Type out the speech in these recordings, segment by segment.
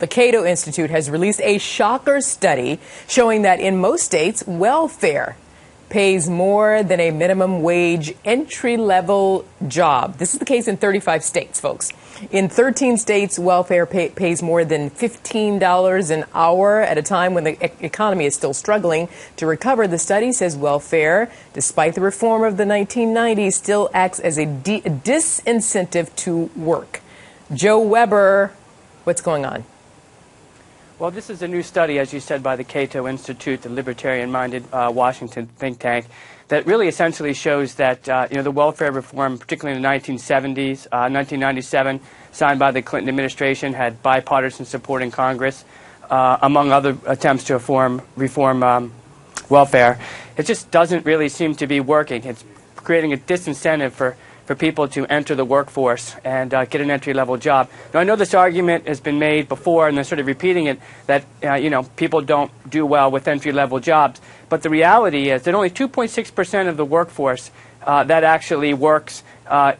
The Cato Institute has released a shocker study showing that in most states, welfare pays more than a minimum wage entry-level job. This is the case in 35 states, folks. In 13 states, welfare pays more than $15 an hour at a time when the economy is still struggling to recover. The study says welfare, despite the reform of the 1990s, still acts as a disincentive to work. Joe Weber, what's going on? Well, this is a new study, as you said, by the Cato Institute, the libertarian-minded Washington think tank, that really essentially shows that the welfare reform, particularly in the 1970s, 1997, signed by the Clinton administration, had bipartisan support in Congress, among other attempts to reform welfare. It just doesn't really seem to be working. It's creating a disincentive for people to enter the workforce and get an entry-level job. Now, I know this argument has been made before, and they're sort of repeating it, that people don't do well with entry-level jobs. But the reality is that only 2.6% of the workforce that actually works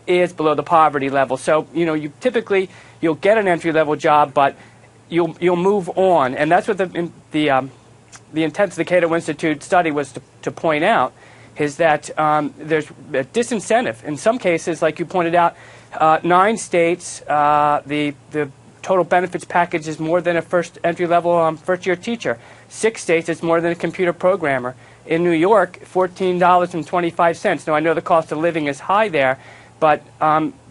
is below the poverty level. So, you'll get an entry-level job, but you'll move on. And that's what the intent of the Cato Institute study was to point out, is that there's a disincentive. In some cases, like you pointed out, 9 states, the total benefits package is more than a entry-level first-year teacher. 6 states, it's more than a computer programmer. In New York, $14.25. Now, I know the cost of living is high there, but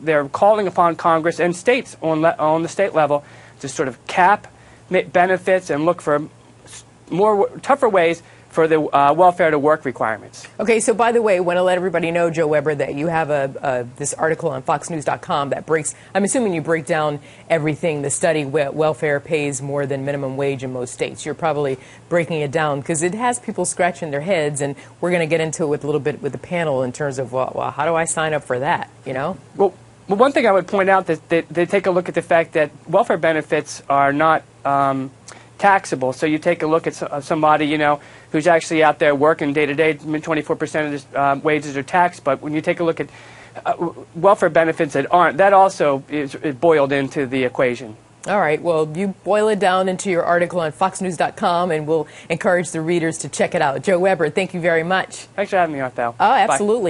they're calling upon Congress and states on the state level to sort of cap benefits and look for tougher ways for the welfare to work requirements. Okay, so by the way, I want to let everybody know, Joe Weber, that you have this article on foxnews.com that breaks, I'm assuming you break down everything, the study, welfare pays more than minimum wage in most states. You're probably breaking it down because it has people scratching their heads, and we're going to get into it with a little bit with the panel in terms of, well, how do I sign up for that, Well, one thing I would point out is that they take a look at the fact that welfare benefits are not taxable. So you take a look at somebody, who's actually out there working day to day, 24% of his wages are taxed. But when you take a look at welfare benefits that aren't, that also is boiled into the equation. All right. Well, you boil it down into your article on foxnews.com, and we'll encourage the readers to check it out. Joe Weber, thank you very much. Thanks for having me on, Thal. Oh, absolutely. Bye.